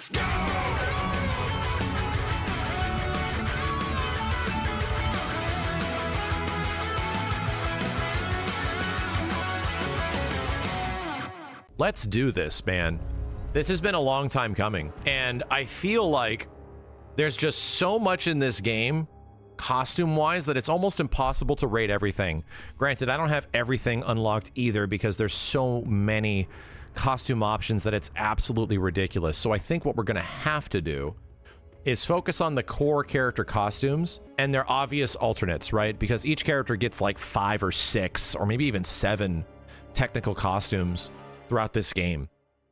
Let's go! Let's do this, man. This has been a long time coming, and I feel like there's just so much in this game, costume-wise, that it's almost impossible to rate everything. Granted, I don't have everything unlocked either because there's so many costume options that it's absolutely ridiculous. So I think what we're gonna have to do is focus on the core character costumes and their obvious alternates, right? Because each character gets like 5 or 6 or maybe even 7 technical costumes throughout this game.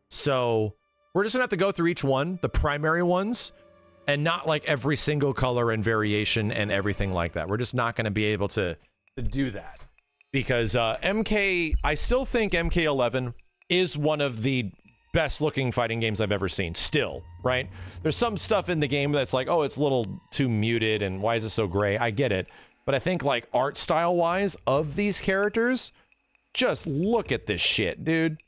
So we're just gonna have to go through each one, the primary ones, and not like every single color and variation and everything like that. We're just not gonna be able to do that. Because I still think MK11 is one of the best looking fighting games I've ever seen, still, right? There's some stuff in the game that's like, oh, it's a little too muted and why is it so gray? I get it. But I think like art style wise of these characters, just look at this shit, dude.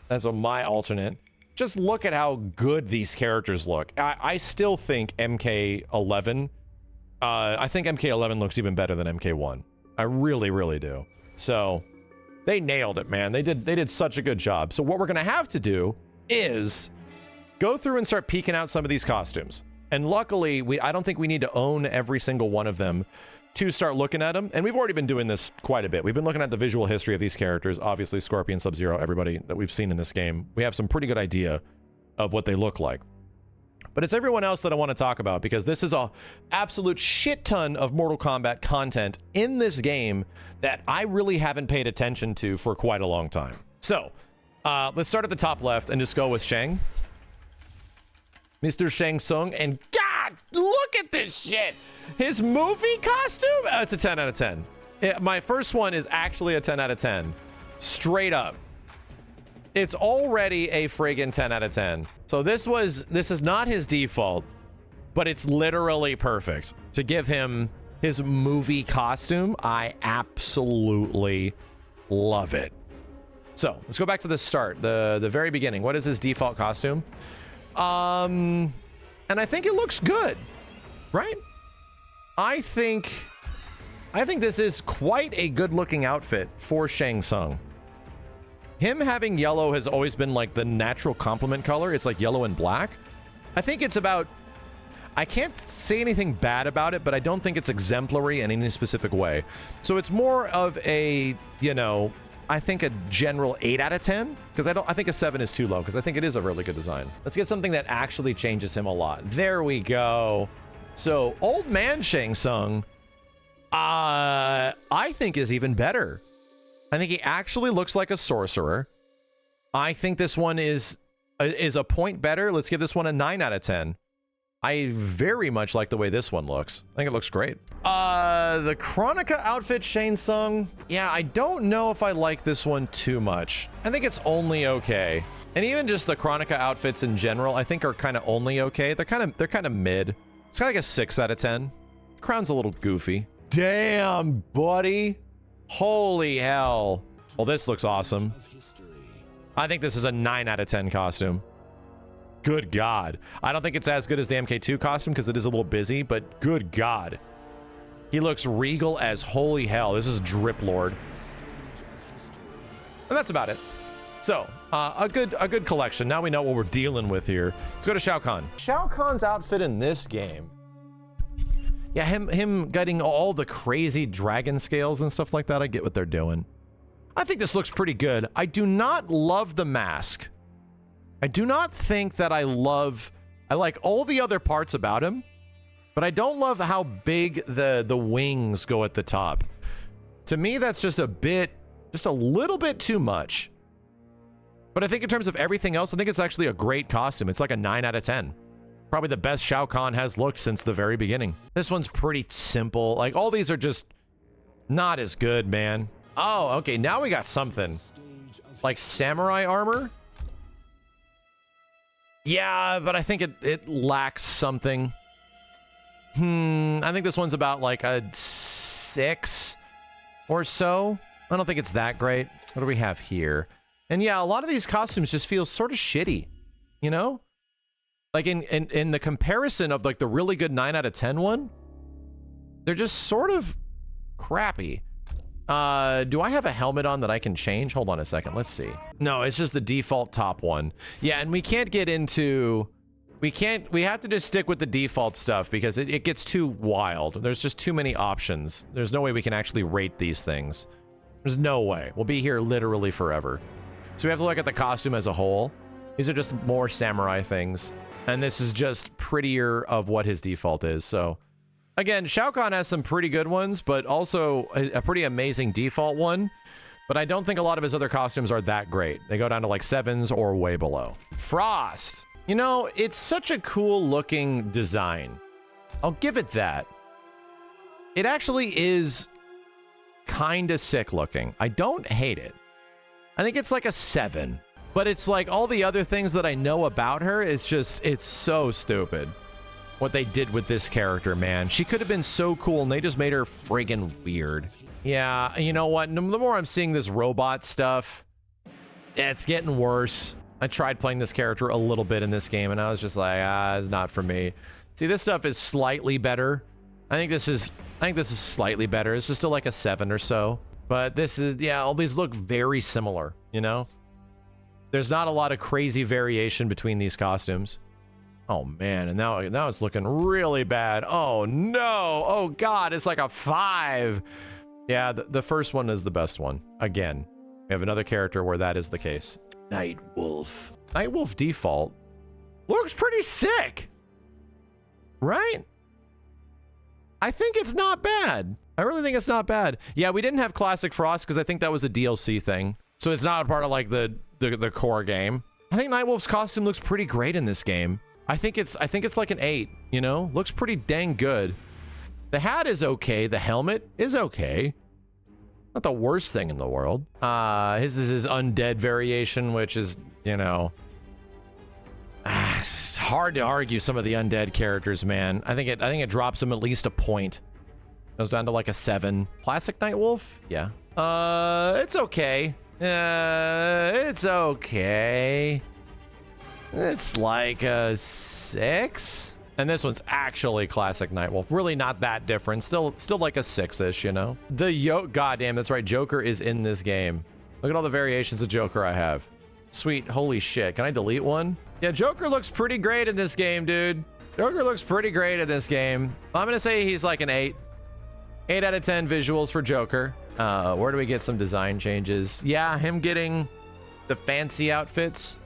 That's my alternate. Just look at how good these characters look. I still think MK11, I think MK11 looks even better than MK1. I really, really do. So they nailed it, man. They did such a good job. So what we're gonna have to do is go through and start peeking out some of these costumes. And luckily, I don't think we need to own every single one of them to start looking at them. And we've already been doing this quite a bit. We've been looking at the visual history of these characters. Obviously, Scorpion, Sub-Zero, everybody that we've seen in this game. We have some pretty good idea of what they look like. But it's everyone else that I want to talk about because this is a absolute shit ton of Mortal Kombat content in this game that I really haven't paid attention to for quite a long time. So, let's start at the top left and just go with Shang. Mr. Shang Tsung, and God, look at this shit! His movie costume? It's a 10 out of 10. My first one is actually a 10 out of 10. Straight up. It's already a friggin' 10 out of 10. So this is not his default, but it's literally perfect. To give him his movie costume, I absolutely love it. So, let's go back to the start, the very beginning. What is his default costume? And I think it looks good, right? I think this is quite a good looking outfit for Shang Tsung. Him having yellow has always been like the natural complement color. It's like yellow and black. I think it's about, I can't say anything bad about it, but I don't think it's exemplary in any specific way. So it's more of a, you know, I think a general 8 out of 10, because I think a 7 is too low, because I think it is a really good design. Let's get something that actually changes him a lot. There we go. So old man Shang Tsung, I think is even better. I think he actually looks like a sorcerer. I think this one is a point better. Let's give this one a 9 out of 10. I very much like the way this one looks. I think it looks great. The Chronica outfit, Shang Tsung. Yeah, I don't know if I like this one too much. I think it's only okay. And even just the Chronica outfits in general, I think are kind of only okay. They're kind of mid. It's kind of like a 6 out of 10. Crown's a little goofy. Damn, buddy. Holy hell. Well, this looks awesome. I think this is a 9 out of 10 costume. Good God. I don't think it's as good as the MK2 costume because it is a little busy, but good God. He looks regal as holy hell. This is Drip Lord. And that's about it. So, a good collection. Now we know what we're dealing with here. Let's go to Shao Kahn. Shao Kahn's outfit in this game. Yeah, him getting all the crazy dragon scales and stuff like that. I get what they're doing. I think this looks pretty good. I do not love the mask. I do not think that I like all the other parts about him, but I don't love how big the wings go at the top. To me, that's just a little bit too much. But I think in terms of everything else, I think it's actually a great costume. It's like a 9 out of 10. Probably the best Shao Kahn has looked since the very beginning. This one's pretty simple. Like, all these are just not as good, man. Oh, okay, now we got something. Like samurai armor? Yeah, but I think it lacks something. I think this one's about like a 6 or so. I don't think it's that great. What do we have here? And yeah, a lot of these costumes just feel sort of shitty, you know? Like in the comparison of like the really good 9 out of 10 one, they're just sort of crappy. Do I have a helmet on that I can change? Hold on a second. Let's see. No, it's just the default top one. Yeah, and we can't get into... We have to just stick with the default stuff because it gets too wild. There's just too many options. There's no way we can actually rate these things. There's no way. We'll be here literally forever. So we have to look at the costume as a whole. These are just more samurai things. And this is just prettier of what his default is. So, again, Shao Kahn has some pretty good ones, but also a pretty amazing default one. But I don't think a lot of his other costumes are that great. They go down to like 7s or way below. Frost. You know, it's such a cool looking design. I'll give it that. It actually is kind of sick looking. I don't hate it. I think it's like a 7. But it's like all the other things that I know about her, it's so stupid. What they did with this character, man. She could have been so cool and they just made her friggin' weird. Yeah, you know what? The more I'm seeing this robot stuff, it's getting worse. I tried playing this character a little bit in this game, and I was just like, it's not for me. See, this stuff is slightly better. I think this is slightly better. This is still like a 7 or so. But this is, yeah, all these look very similar, you know? There's not a lot of crazy variation between these costumes. Oh, man, and now it's looking really bad. Oh, no! Oh, God, it's like a 5! Yeah, the first one is the best one. Again, we have another character where that is the case. Nightwolf. Nightwolf default looks pretty sick, right? I think it's not bad. I really think it's not bad. Yeah, we didn't have Classic Frost because I think that was a DLC thing, so it's not a part of like the core game. I think Nightwolf's costume looks pretty great in this game. I think it's like an 8. You know, looks pretty dang good. The hat is okay. The helmet is okay. Not the worst thing in the world. His is his undead variation, which is, you know... it's hard to argue some of the undead characters, man. I think it drops him at least a point. Goes down to like a 7. Classic Nightwolf? Yeah. It's okay. It's okay. It's like a 6? And this one's actually classic Nightwolf. Really not that different. Still like a 6-ish, you know? Goddamn, that's right. Joker is in this game. Look at all the variations of Joker I have. Sweet. Holy shit. Can I delete one? Yeah, Joker looks pretty great in this game, dude. Joker looks pretty great in this game. I'm gonna say he's like an 8. 8 out of 10 visuals for Joker. Where do we get some design changes? Yeah, him getting the fancy outfits.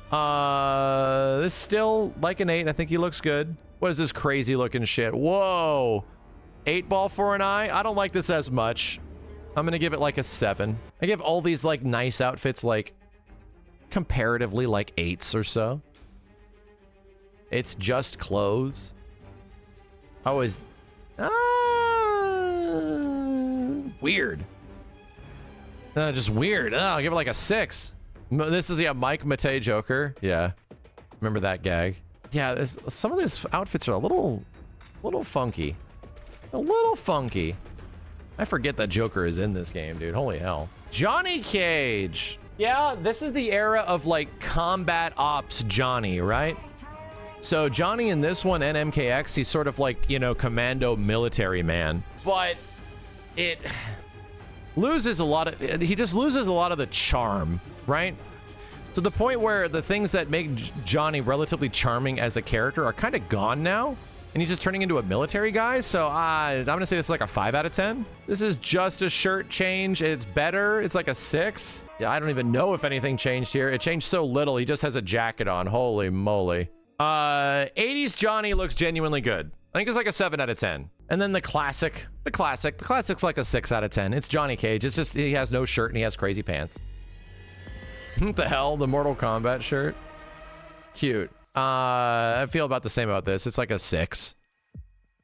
This is still like an 8. I think he looks good. What is this crazy looking shit? Whoa. 8 ball for an eye? I don't like this as much. I'm gonna give it like a 7. I give all these like nice outfits like comparatively like 8s or so. It's just clothes. Oh, is weird. Just weird. I'll give it like a 6. This is, yeah, Mike Matei Joker. Yeah. Remember that gag. Yeah, some of these outfits are a little funky. A little funky. I forget that Joker is in this game, dude. Holy hell. Johnny Cage. Yeah, this is the era of, like, combat ops Johnny, right? So Johnny in this one and MKX, he's sort of like, you know, commando military man. But it loses a lot of... He just loses a lot of the charm, right? To the point where the things that make Johnny relatively charming as a character are kind of gone now. And he's just turning into a military guy. So I'm going to say this is like a 5 out of 10. This is just a shirt change. It's better. It's like a 6. Yeah, I don't even know if anything changed here. It changed so little. He just has a jacket on. Holy moly. 80s Johnny looks genuinely good. I think it's like a 7 out of 10. And then the classic's like a 6 out of 10. It's Johnny Cage. It's just he has no shirt and he has crazy pants. What the hell? The Mortal Kombat shirt? Cute. I feel about the same about this. It's like a 6.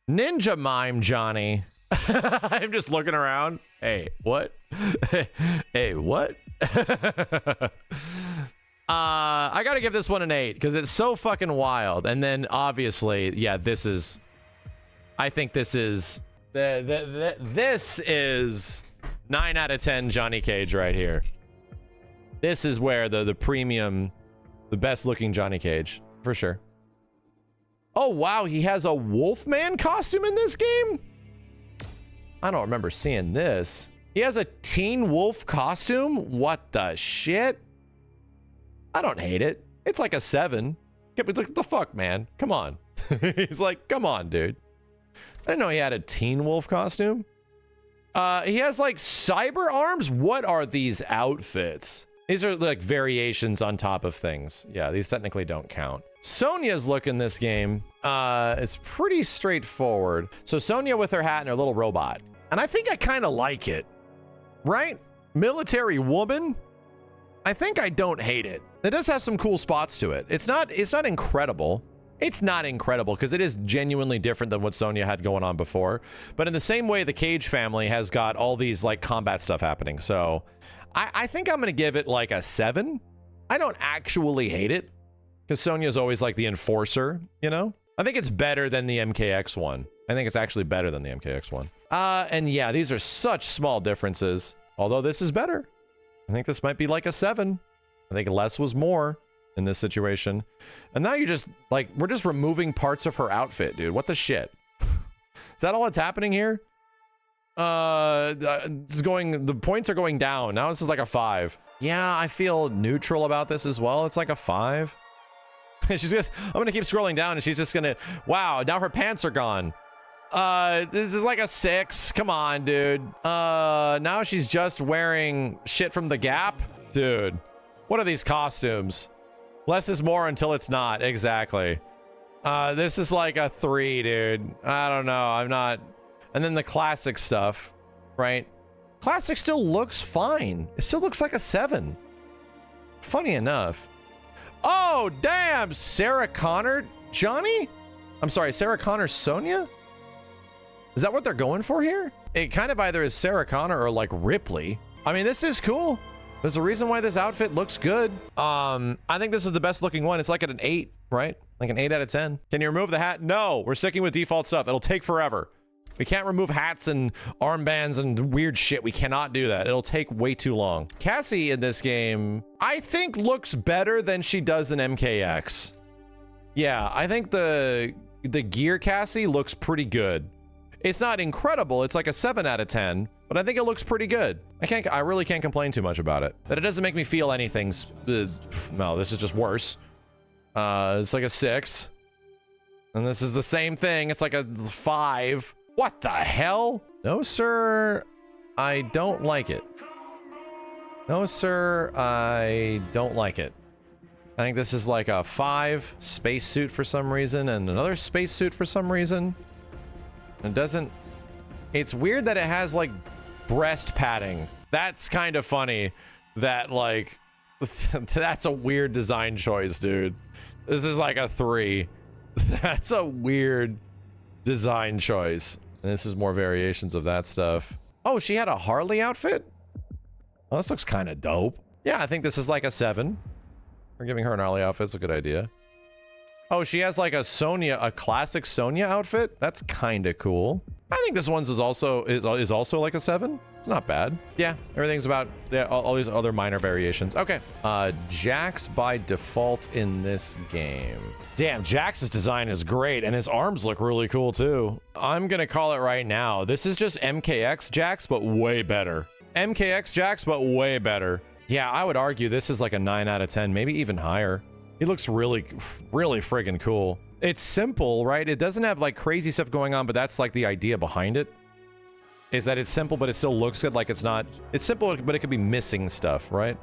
Ninja Mime Johnny. I'm just looking around. Hey, what? Hey, what? I gotta give this one an 8 because it's so fucking wild. And then obviously, yeah, this is... I think this is... This is 9 out of 10 Johnny Cage right here. This is where the premium, the best looking Johnny Cage. for sure. Oh, wow. He has a Wolfman costume in this game? I don't remember seeing this. He has a Teen Wolf costume? What the shit? I don't hate it. It's like a 7. What the fuck, man? Come on. He's like, come on, dude. I didn't know he had a Teen Wolf costume. He has like cyber arms. What are these outfits? These are like variations on top of things. Yeah, these technically don't count. Sonya's look in this game, it's pretty straightforward. So Sonya with her hat and her little robot. And I think I kind of like it, right? Military woman. I think I don't hate it. It does have some cool spots to it. It's not incredible. It's not incredible because it is genuinely different than what Sonya had going on before. But in the same way, the Cage family has got all these like combat stuff happening. So I think I'm going to give it like a 7. I don't actually hate it because Sonya's always like the enforcer, you know? I think it's better than the MKX one. I think it's actually better than the MKX one. And yeah, these are such small differences. Although this is better. I think this might be like a 7. I think less was more in this situation. And now you're just like, we're just removing parts of her outfit, dude. What the shit? Is that all that's happening here? The points are going down. Now this is like a 5. Yeah, I feel neutral about this as well. It's like a 5. She's just, I'm gonna keep scrolling down and she's just gonna, wow, now her pants are gone. This is like a 6. Come on, dude. Now she's just wearing shit from the Gap. Dude, what are these costumes? Less is more until it's not. Exactly. This is like a 3, dude. I don't know. I'm not. And then the classic stuff, right? Classic still looks fine. It still looks like a 7. Funny enough. Oh, damn. Sarah Connor, Johnny? I'm sorry, Sarah Connor, Sonya? Is that what they're going for here? It kind of either is Sarah Connor or like Ripley. I mean, this is cool. There's a reason why this outfit looks good. I think this is the best looking one. It's like at an 8, right? Like an 8 out of 10. Can you remove the hat? No, we're sticking with default stuff. It'll take forever. We can't remove hats and armbands and weird shit. We cannot do that. It'll take way too long. Cassie in this game, I think looks better than she does in MKX. Yeah, I think the gear Cassie looks pretty good. It's not incredible. It's like a 7 out of 10, but I think it looks pretty good. I really can't complain too much about it. But it doesn't make me feel anything. No, this is just worse. It's like a 6. And this is the same thing. It's like a 5. What the hell? No, sir. I don't like it. No, sir. I don't like it. I think this is like a 5 spacesuit for some reason and another spacesuit for some reason. It doesn't. It's weird that it has like breast padding. That's kind of funny that like that's a weird design choice, dude. This is like a 3. That's a weird design choice. And this is more variations of that stuff. Oh, she had a Harley outfit? Oh, this looks kind of dope. Yeah, I think this is like a 7. We're giving her an Harley outfit. It's a good idea. Oh, she has like a Sonya, a classic Sonya outfit. That's kind of cool. I think this one's is also like a 7. It's not bad. Yeah, everything's about all these other minor variations. Okay. Jax by default in this game. Damn, Jax's design is great, and his arms look really cool too. I'm gonna call it right now. This is just MKX Jax, but way better. MKX Jax, but way better. Yeah, I would argue this is like a 9 out of 10, maybe even higher. He looks really, really friggin' cool. It's simple, right? It doesn't have like crazy stuff going on, but that's like the idea behind it. Is that it's simple, but it still looks good. Like it's not, it's simple, but it could be missing stuff, right?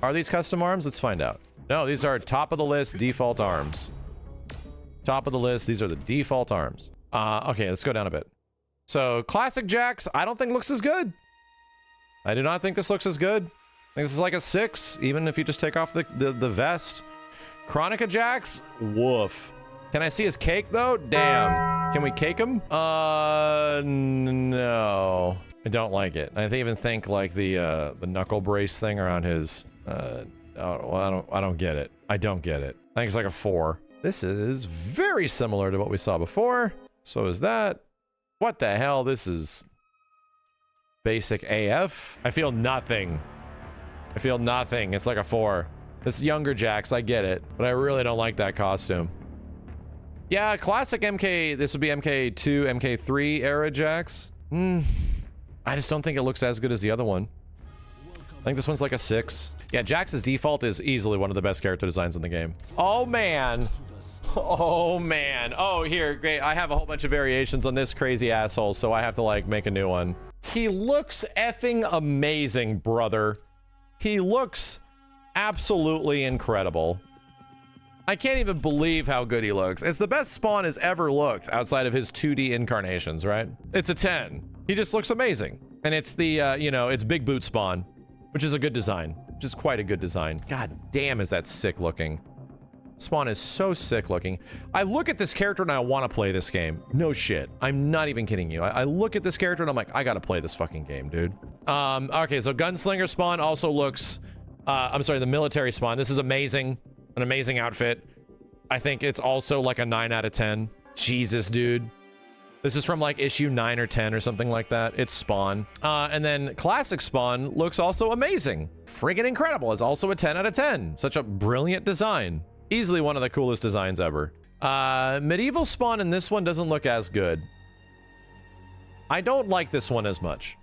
Are these custom arms? Let's find out. No, these are top of the list default arms. Top of the list, these are the default arms. Okay, let's go down a bit. So classic Jax, I don't think looks as good. I do not think this looks as good. I think this is like a 6, even if you just take off the vest. Chronica Jax, woof. Can I see his cake though? Damn. Can we cake him? No. I don't like it. I even think like the knuckle brace thing around his well, I don't get it. I don't get it. I think it's like a 4. This is very similar to what we saw before. So is that. What the hell? This is basic AF. I feel nothing. I feel nothing. It's like a 4. This younger Jax, I get it, but I really don't like that costume. Yeah, classic MK, this would be MK2, MK3 era Jax. I just don't think it looks as good as the other one. I think this one's like a 6. Yeah, Jax's default is easily one of the best character designs in the game. Oh, man. Oh, man. Oh, here, great. I have a whole bunch of variations on this crazy asshole, so I have to, like, make a new one. He looks effing amazing, brother. He looks absolutely incredible. I can't even believe how good he looks. It's the best Spawn has ever looked outside of his 2D incarnations, right? It's a 10. He just looks amazing. And it's the, you know, it's Big Boot Spawn, which is a good design. Which is quite a good design. God damn, is that sick looking. Spawn is so sick looking. I look at this character and I want to play this game. No shit. I'm not even kidding you. I look at this character and I'm like, I gotta play this fucking game, dude. Okay, so Gunslinger Spawn also looks... I'm sorry, the military Spawn. This is amazing. An amazing outfit. I think it's also like a 9 out of 10. Jesus, dude. This is from like issue 9 or 10 or something like that. It's Spawn. And then Classic Spawn looks also amazing. Friggin' incredible. It's also a 10 out of 10. Such a brilliant design. Easily one of the coolest designs ever. Medieval Spawn in this one doesn't look as good. I don't like this one as much.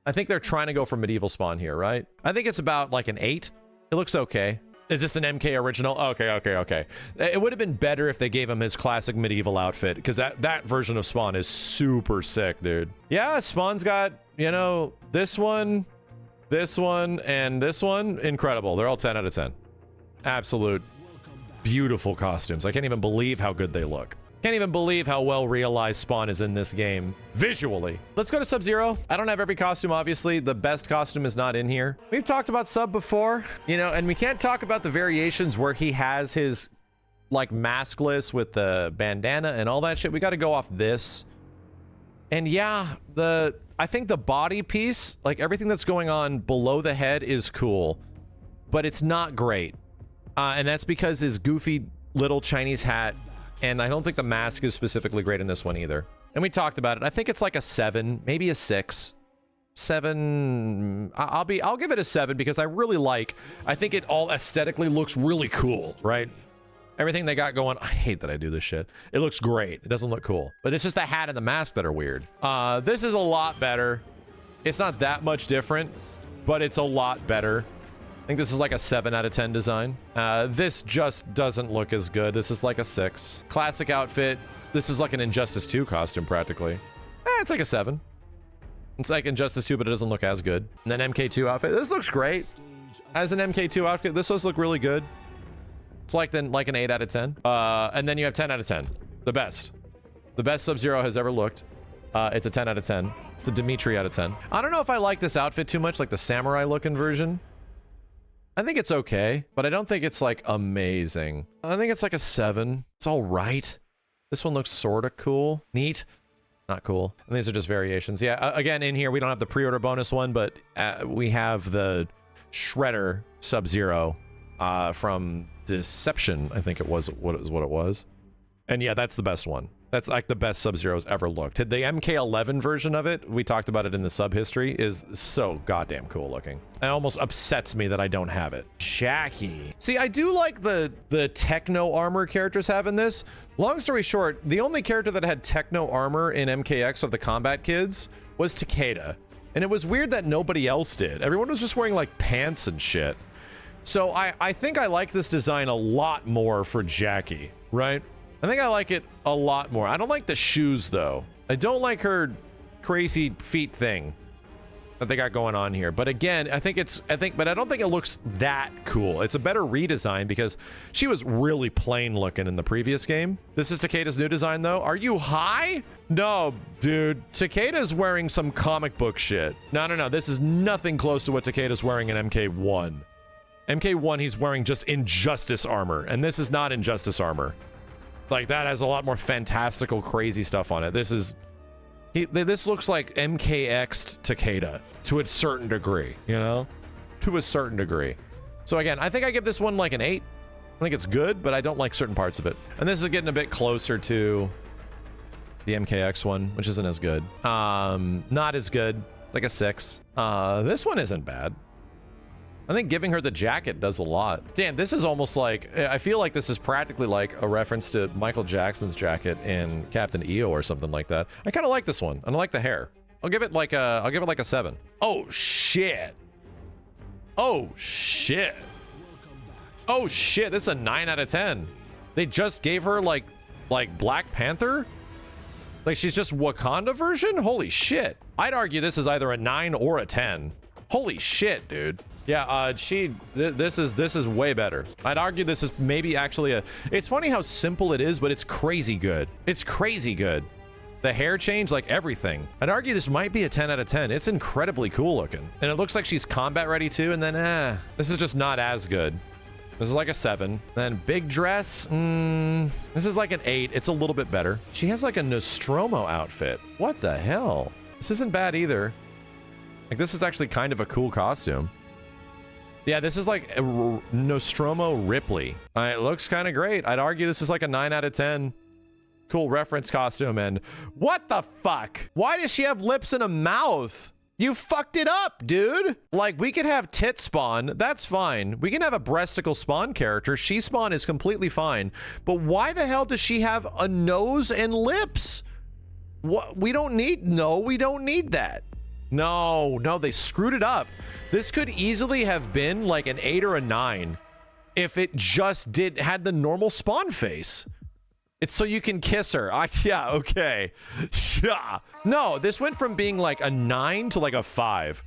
I think they're trying to go for Medieval Spawn here, right? I think it's about like an 8. It looks okay. Is this an MK original? Okay. It would have been better if they gave him his classic medieval outfit, because that version of Spawn is super sick, dude. Yeah, Spawn's got, you know, this one, and this one. Incredible. They're all 10 out of 10. Absolute beautiful costumes. I can't even believe how good they look. Can't even believe how well realized Spawn is in this game visually. Let's go to Sub-Zero. I don't have every costume, obviously. The best costume is not in here. We've talked about Sub before, you know, and we can't talk about the variations where he has his like maskless with the bandana and all that shit. We got to go off this. And yeah, I think the body piece, like everything that's going on below the head is cool, but it's not great. And that's because his goofy little Chinese hat. And I don't think the mask is specifically great in this one either. And we talked about it. I think it's like a 7, maybe a 6. 7. I'll give it a 7 because I think it all aesthetically looks really cool, right? Everything they got going. I hate that I do this shit. It looks great. It doesn't look cool. But it's just the hat and the mask that are weird. This is a lot better. It's not that much different, but it's a lot better. I think this is like a 7 out of 10 design. This just doesn't look as good. This is like a 6. Classic outfit. This is like an Injustice 2 costume, practically. It's like a 7. It's like Injustice 2, but it doesn't look as good. And then MK2 outfit. This looks great. As an MK2 outfit, this does look really good. It's like an 8 out of 10. And then you have 10 out of 10. The best. The best Sub-Zero has ever looked. It's a 10 out of 10. It's a Dimitri out of 10. I don't know if I like this outfit too much, like the samurai looking version. I think it's okay, but I don't think it's like amazing. I think it's like a 7. It's all right. This one looks sort of cool. Neat. Not cool. And these are just variations. Yeah, again, in here, we don't have the pre-order bonus one, but we have the Shredder Sub-Zero from Deception, I think it was what it was. And yeah, that's the best one. That's like the best Sub-Zero's ever looked. The MK11 version of it, we talked about it in the sub history, is so goddamn cool looking. It almost upsets me that I don't have it. Jacqui. See, I do like the techno armor characters have in this. Long story short, the only character that had techno armor in MKX of the Combat Kids was Takeda. And it was weird that nobody else did. Everyone was just wearing like pants and shit. So I think I like this design a lot more for Jacqui, right? I think I like it a lot more. I don't like the shoes, though. I don't like her crazy feet thing that they got going on here. But again, but I don't think it looks that cool. It's a better redesign because she was really plain looking in the previous game. This is Takeda's new design, though. Are you high? No, dude. Takeda's wearing some comic book shit. No. This is nothing close to what Takeda's wearing in MK1. MK1, he's wearing just Injustice armor, and this is not Injustice armor. Like, that has a lot more fantastical, crazy stuff on it. This looks like MKX'd Takeda to a certain degree, you know? To a certain degree. So again, I think I give this one like an 8. I think it's good, but I don't like certain parts of it. And this is getting a bit closer to the MKX one, which isn't as good. Not as good. Like a 6. This one isn't bad. I think giving her the jacket does a lot. Damn, this is almost like, I feel like this is practically like a reference to Michael Jackson's jacket in Captain EO or something like that. I kind of like this one. I like the hair. I'll give it like a 7. Oh shit. Oh shit. Oh shit, this is a 9 out of 10. They just gave her like Black Panther? Like she's just Wakanda version? Holy shit. I'd argue this is either a 9 or a 10. Holy shit, dude. Yeah, this is way better. I'd argue this is maybe actually a, it's funny how simple it is, but it's crazy good. It's crazy good. The hair change, like everything. I'd argue this might be a 10 out of 10. It's incredibly cool looking. And it looks like she's combat ready too, and then, this is just not as good. This is like a 7. Then big dress, this is like an 8. It's a little bit better. She has like a Nostromo outfit. What the hell? This isn't bad either. Like this is actually kind of a cool costume. Yeah, this is like a Nostromo Ripley. It looks kind of great. I'd argue this is like a 9 out of 10. Cool reference costume. And what the fuck? Why does she have lips and a mouth? You fucked it up, dude. Like, we could have tit Spawn. That's fine. We can have a breasticle Spawn character. She Spawn is completely fine. But why the hell does she have a nose and lips? What? We don't need... No, we don't need that. No, they screwed it up. This could easily have been like an 8 or a 9 if it just had the normal Spawn face. It's so you can kiss her. Yeah, okay. Yeah. No, this went from being like a 9 to like a 5.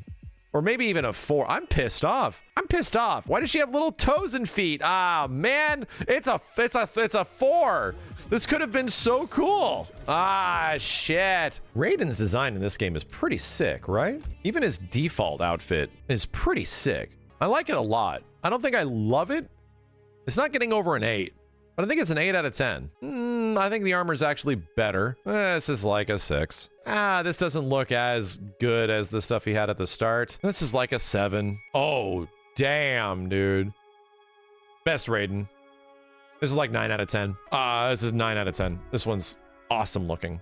Or maybe even a 4. I'm pissed off. I'm pissed off. Why does she have little toes and feet? Ah, man. It's a 4. This could have been so cool. Ah, shit. Raiden's design in this game is pretty sick, right? Even his default outfit is pretty sick. I like it a lot. I don't think I love it. It's not getting over an 8. But I think it's an 8 out of 10. I think the armor's actually better. This is like a 6. This doesn't look as good as the stuff he had at the start. This is like a 7. Oh, damn, dude. Best Raiden. This is like 9 out of 10. This is 9 out of 10. This one's awesome looking.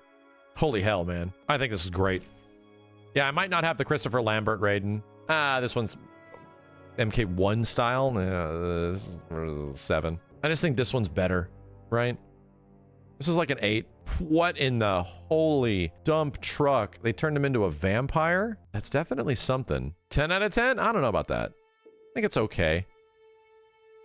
Holy hell, man. I think this is great. Yeah, I might not have the Christopher Lambert Raiden. This one's MK1 style. Yeah, this is 7. I just think this one's better, right? This is like an 8. What in the holy dump truck? They turned him into a vampire? That's definitely something. 10 out of 10? I don't know about that. I think it's okay.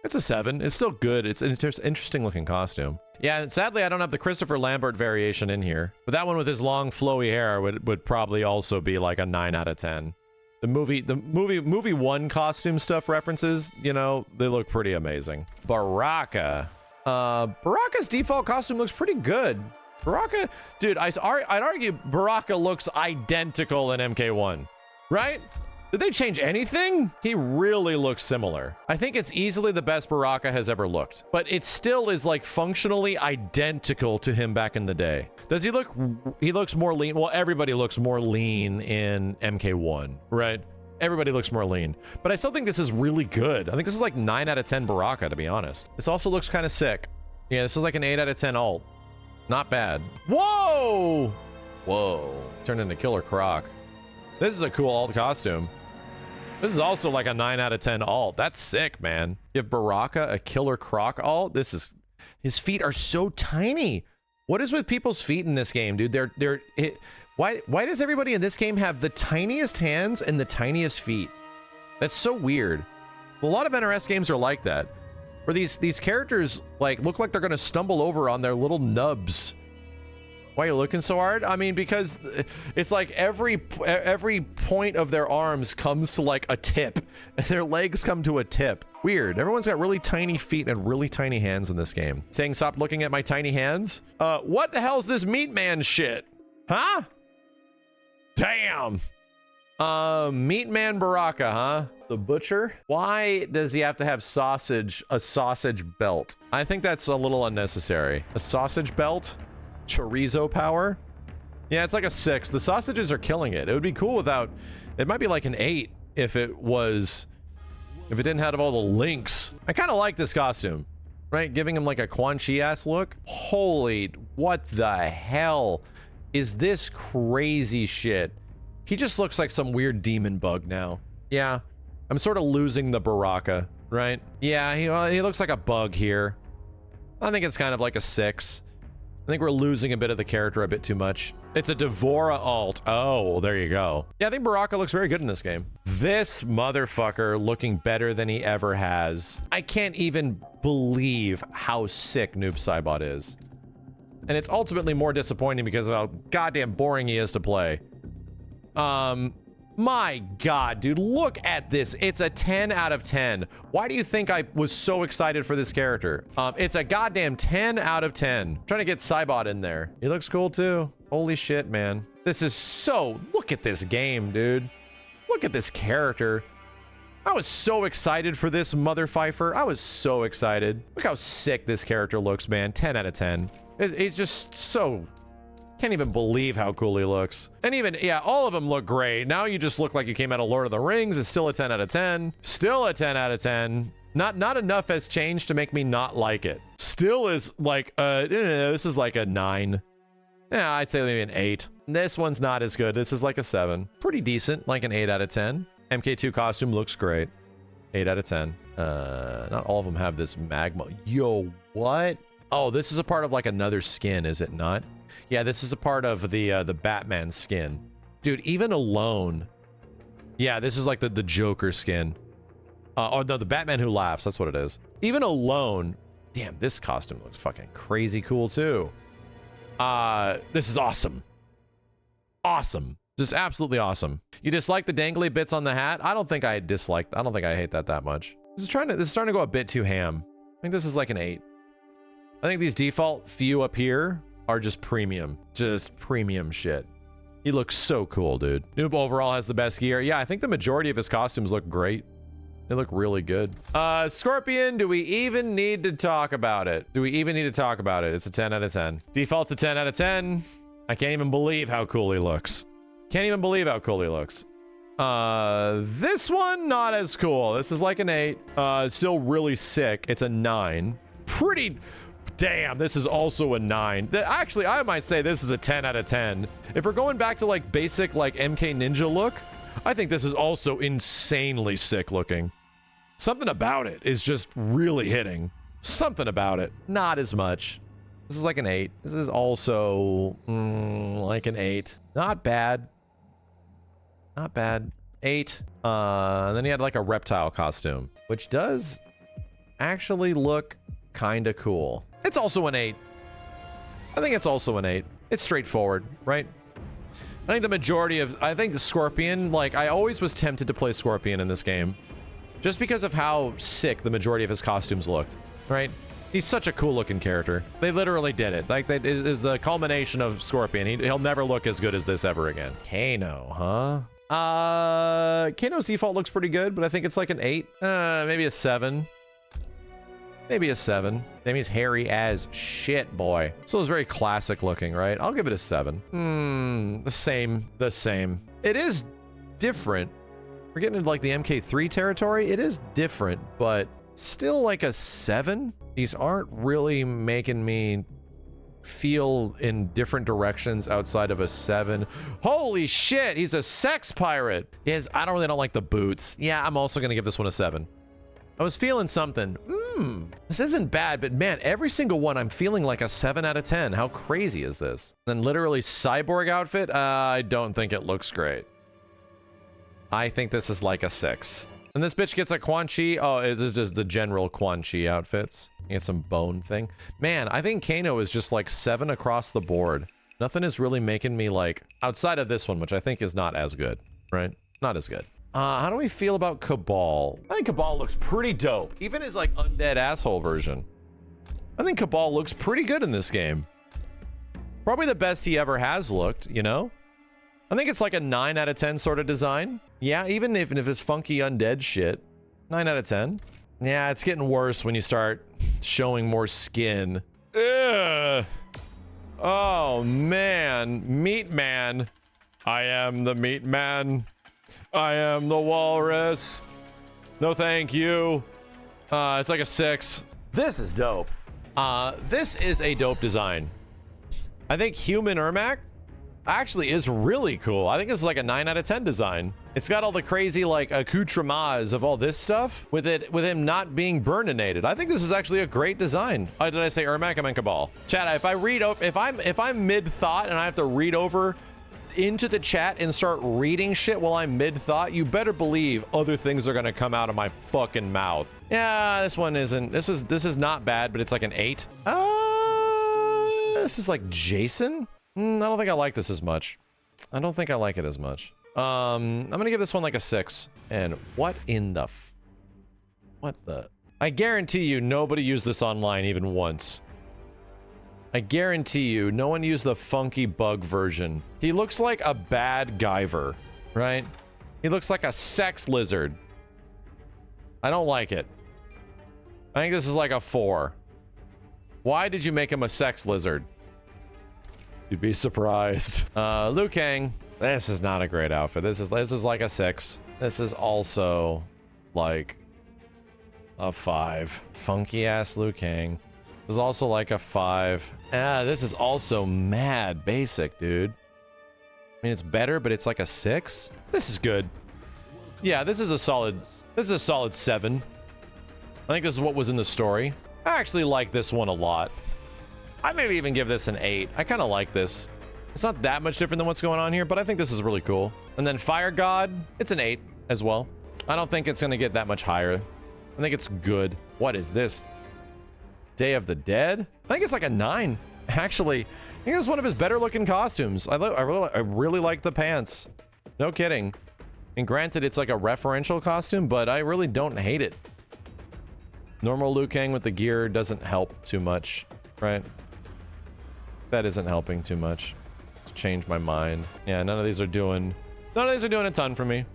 It's a 7. It's still good. It's an interesting looking costume. Yeah, and sadly, I don't have the Christopher Lambert variation in here. But that one with his long, flowy hair would probably also be like a 9 out of 10. The movie 1 costume stuff references, you know, they look pretty amazing. Baraka. Baraka's default costume looks pretty good. Baraka, dude, I'd argue Baraka looks identical in MK1, right? Did they change anything? He really looks similar. I think it's easily the best Baraka has ever looked, but it still is like functionally identical to him back in the day. Does he look, he looks more lean. Well, everybody looks more lean in MK1, right? Everybody looks more lean, but I still think this is really good. I think this is like 9 out of 10 Baraka, to be honest. This also looks kind of sick. Yeah, this is like an 8 out of 10 alt. Not bad. Whoa! Whoa. Turned into Killer Croc. This is a cool alt costume. This is also like a 9 out of 10 alt. That's sick, man. You have Baraka, a Killer Croc alt. This is... His feet are so tiny. What is with people's feet in this game, dude? Why does everybody in this game have the tiniest hands and the tiniest feet? That's so weird. A lot of NRS games are like that, where these characters like look like they're gonna stumble over on their little nubs. Why are you looking so hard? I mean, because it's like every point of their arms comes to like a tip, and their legs come to a tip. Weird. Everyone's got really tiny feet and really tiny hands in this game. Saying stop looking at my tiny hands? What the hell is this Meat Man shit? Huh? Damn. Meat Man Baraka, huh? The butcher? Why does he have to have a sausage belt? I think that's a little unnecessary. A sausage belt? Chorizo power? Yeah, it's like a 6. The sausages are killing it. It would be cool without... It might be like an 8 if it didn't have all the links. I kind of like this costume, right? Giving him like a Quan Chi-ass look. Holy, what the hell is this crazy shit? He just looks like some weird demon bug now. Yeah, I'm sort of losing the Baraka, right? Yeah, he looks like a bug here. I think it's kind of like a 6. I think we're losing a bit of the character a bit too much. It's a Devora alt. Oh, there you go. Yeah, I think Baraka looks very good in this game. This motherfucker looking better than he ever has. I can't even believe how sick Noob Saibot is. And it's ultimately more disappointing because of how goddamn boring he is to play. My God, dude, look at this. It's a 10 out of 10. Why do you think I was so excited for this character? It's a goddamn 10 out of 10. Trying to get Saibot in there. He looks cool too. Holy shit, man. This is so... Look at this game, dude. Look at this character. I was so excited for this mother fifer. I was so excited. Look how sick this character looks, man. 10 out of 10. It's just so... Can't even believe how cool he looks. And even, yeah, all of them look great. Now you just look like you came out of Lord of the Rings. It's still a 10 out of 10. Still a 10 out of 10. Not enough has changed to make me not like it. Still is like, this is like a 9. Yeah, I'd say maybe an 8. This one's not as good. This is like a 7. Pretty decent, like an 8 out of 10. MK2 costume looks great. 8 out of 10. Not all of them have this magma. Yo, what? Oh, this is a part of like another skin, is it not? Yeah, this is a part of the Batman skin. Dude, even alone. Yeah, this is like the Joker skin. Oh, no, the Batman Who Laughs. That's what it is. Even alone. Damn, this costume looks fucking crazy cool, too. This is awesome. Awesome. Just absolutely awesome. You dislike the dangly bits on the hat? I don't think I hate that much. This is starting to go a bit too ham. I think this is like an 8. I think these default few up here are just premium shit. He looks so cool, dude. Noob overall has the best gear. Yeah, I think the majority of his costumes look great. They look really good. Scorpion, do we even need to talk about it? It's a 10 out of 10. Default's a 10 out of 10. I can't even believe how cool he looks. This one, not as cool. This is like an 8. Still really sick. It's a 9. Pretty... Damn, this is also a 9. Actually, I might say this is a 10 out of 10. If we're going back to like basic like MK Ninja look, I think this is also insanely sick looking. Something about it is just really hitting. Something about it. Not as much. This is like an 8. This is also like an 8. Not bad. 8. And then he had like a reptile costume, which does actually look kind of cool. It's also an 8. I think it's also an 8. It's straightforward, right? I think the majority of... I think the Scorpion, like, I always was tempted to play Scorpion in this game. Just because of how sick the majority of his costumes looked, right? He's such a cool-looking character. They literally did it. Like, that is the culmination of Scorpion. He'll never look as good as this ever again. Kano, huh? Kano's default looks pretty good, but I think it's like an 8. Maybe a 7. Maybe a 7. That means hairy as shit, boy. Still is very classic looking, right? I'll give it a 7. The same. It is different. We're getting into like the MK3 territory. It is different, but still like a 7. These aren't really making me feel in different directions outside of a 7. Holy shit, he's a sex pirate. I don't like the boots. Yeah, I'm also gonna give this one a 7. I was feeling something. This isn't bad, but man, every single one I'm feeling like a 7 out of 10. How crazy is this? Then literally cyborg outfit. I don't think it looks great. I think this is like a 6. And this bitch gets a Quan Chi. Oh, this is just the general Quan Chi outfits. You get some bone thing. Man, I think Kano is just like 7 across the board. Nothing is really making me like, outside of this one, which I think is not as good, right? Not as good. How do we feel about Kabal? I think Kabal looks pretty dope. Even his like undead asshole version. I think Kabal looks pretty good in this game. Probably the best he ever has looked, you know? I think it's like a 9 out of 10 sort of design. Yeah, even if it's funky undead shit. 9 out of 10. Yeah, it's getting worse when you start showing more skin. Ugh. Oh, man. Meat Man. I am the Meat Man. I am the walrus. No, thank you. It's like a 6. This is dope. This is a dope design. I think Human Ermac actually is really cool. I think this is like a 9 out of 10 design. It's got all the crazy like accoutrements of all this stuff with him not being burninated. I think this is actually a great design. Did I say Ermac? I meant Kabal. Chat, if I read over, if I'm mid thought and I have to read over into the chat and start reading shit while I'm mid thought, you better believe other things are gonna come out of my fucking mouth. Yeah, this one isn't. This is not bad, but it's like an 8. This is like Jason. I don't think I like this as much. I don't think I like it as much. I'm gonna give this one like a 6. And what in the what the? I guarantee you nobody used this online even once. I guarantee you no one used the funky bug version. He looks like a bad Guyver, right? He looks like a sex lizard. I don't like it. I think this is like a 4. Why did you make him a sex lizard? You'd be surprised. Liu Kang. This is not a great outfit. This is like a 6. This is also like a 5. Funky ass Liu Kang. This is also like a 5. This is also mad basic, dude. I mean, it's better, but it's like a 6. This is good. Yeah, this is a solid 7. I think this is what was in the story. I actually like this one a lot. I maybe even give this an 8. I kind of like this. It's not that much different than what's going on here, but I think this is really cool. And then Fire God, it's an 8 as well. I don't think it's going to get that much higher. I think it's good. What is this? Day of the Dead? I think it's like a 9. Actually, I think it's one of his better looking costumes. I really like the pants. No kidding. And granted, it's like a referential costume, but I really don't hate it. Normal Liu Kang with the gear doesn't help too much, right? That isn't helping too much. Let's change my mind. Yeah, none of these are doing a ton for me.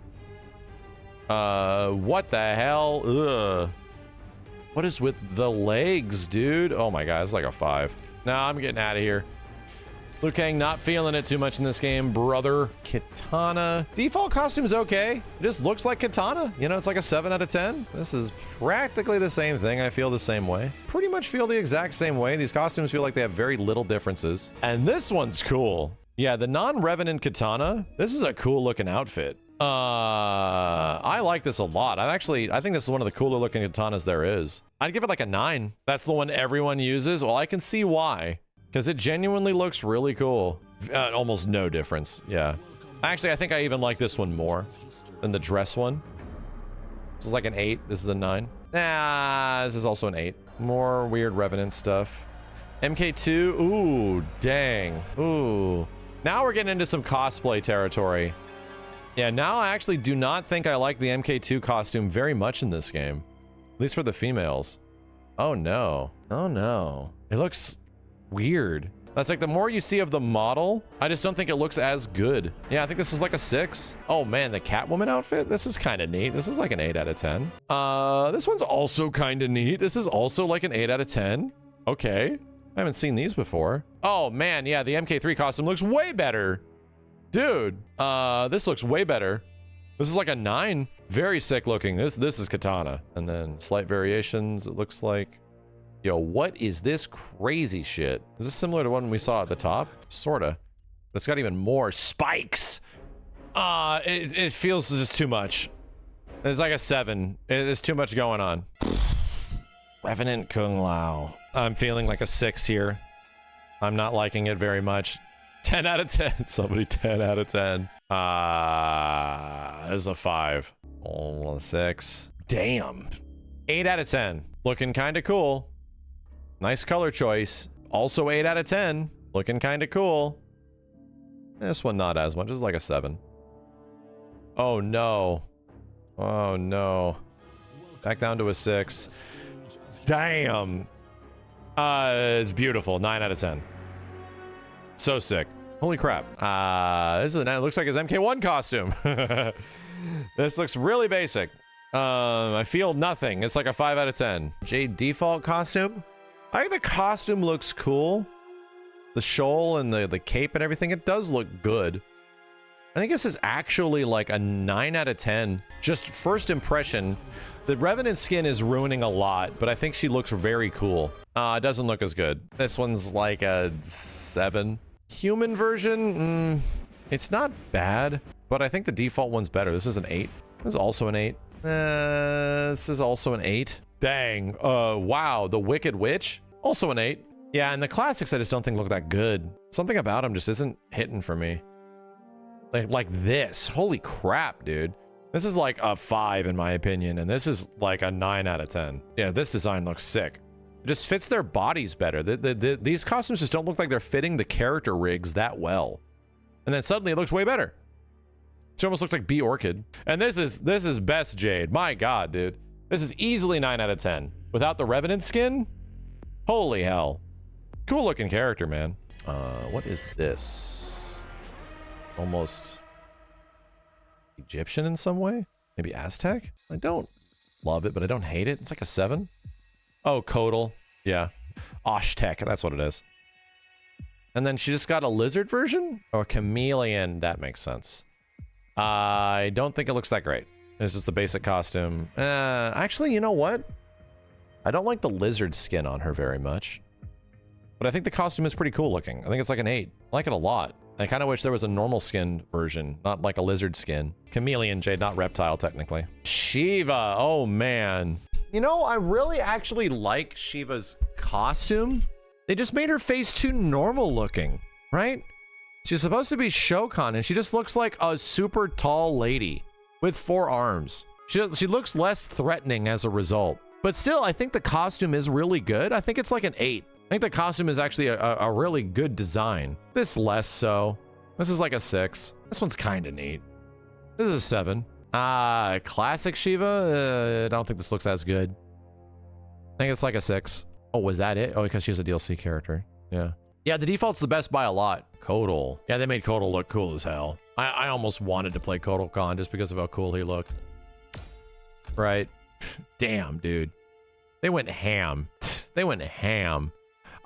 What the hell? Ugh. What is with the legs, dude? Oh my god, it's like a 5. Nah, I'm getting out of here. Liu Kang not feeling it too much in this game, brother. Kitana. Default costume's okay. It just looks like Kitana. You know, it's like a 7 out of 10. This is practically the same thing. I feel the same way. Pretty much feel the exact same way. These costumes feel like they have very little differences. And this one's cool. Yeah, the non-Revenant Kitana. This is a cool looking outfit. I like this a lot. I think this is one of the cooler looking katanas there is. I'd give it like a 9. That's the one everyone uses. Well, I can see why. Because it genuinely looks really cool. Almost no difference. Yeah. Actually, I think I even like this one more than the dress one. This is like an 8. This is a 9. Nah, this is also an 8. More weird Revenant stuff. MK2. Ooh, dang. Ooh. Now we're getting into some cosplay territory. Yeah, now I actually do not think I like the MK2 costume very much in this game. At least for the females. Oh no. Oh no. It looks weird. That's like the more you see of the model, I just don't think it looks as good. Yeah, I think this is like a 6. Oh man, the Catwoman outfit? This is kind of neat. This is like an 8 out of 10. This one's also kind of neat. This is also like an 8 out of 10. Okay. I haven't seen these before. Oh man, yeah, the MK3 costume looks way better. Dude, this looks way better. This is like a 9. Very sick looking. This is Kitana. And then slight variations, it looks like. Yo, what is this crazy shit? Is this similar to one we saw at the top? Sorta. But it's got even more spikes. It feels just too much. It's like a 7. There's too much going on. Revenant Kung Lao. I'm feeling like a 6 here. I'm not liking it very much. 10 out of 10. Somebody 10 out of 10. This is a 5. Oh, a 6. Damn. 8 out of 10. Looking kind of cool. Nice color choice. Also 8 out of 10. Looking kind of cool. This one not as much. This is like a 7. Oh no. Oh no. Back down to a 6. Damn. It's beautiful. 9 out of 10. So sick. Holy crap. This is it looks like his MK1 costume. This looks really basic. I feel nothing. It's like a 5 out of 10. Jade default costume. I think the costume looks cool. The shoal and the cape and everything, it does look good. I think this is actually like a 9 out of 10. Just first impression. The Revenant skin is ruining a lot, but I think she looks very cool. It doesn't look as good. This one's like a 7. Human version, it's not bad, but I think the default one's better. This is an 8. This is also an 8. This is also an 8. Dang. Wow. The Wicked Witch, also an 8. Yeah, and the classics I just don't think look that good. Something about them just isn't hitting for me. Like this. Holy crap, dude. This is like a 5 in my opinion, and this is like a 9 out of 10. Yeah, this design looks sick. It just fits their bodies better. These costumes just don't look like they're fitting the character rigs that well. And then suddenly it looks way better. She almost looks like B Orchid. And this is best Jade. My God, dude. This is easily 9 out of 10. Without the Revenant skin? Holy hell. Cool looking character, man. What is this? Almost Egyptian in some way? Maybe Aztec? I don't love it, but I don't hate it. It's like a 7. Oh, Kotal. Yeah. Oshtek, that's what it is. And then she just got a lizard version? Or chameleon, that makes sense. I don't think it looks that great. It's just the basic costume. Actually, you know what? I don't like the lizard skin on her very much. But I think the costume is pretty cool looking. I think it's like an 8. I like it a lot. I kind of wish there was a normal skin version, not like a lizard skin. Chameleon Jade, not reptile, technically. Shiva, oh man. You know, I really actually like Shiva's costume. They just made her face too normal looking, right? She's supposed to be Shao Kahn, and she just looks like a super tall lady with 4 arms. She looks less threatening as a result. But still, I think the costume is really good. I think it's like an 8. I think the costume is actually a really good design. This less so. This is like a 6. This one's kind of neat. This is a 7. Classic Shiva? I don't think this looks as good. I think it's like a 6. Oh, was that it? Oh, because she's a DLC character. Yeah. Yeah, the default's the best by a lot. Kotal. Yeah, they made Kotal look cool as hell. I almost wanted to play Kotal Kahn just because of how cool he looked. Right? Damn, dude. They went ham. They went ham.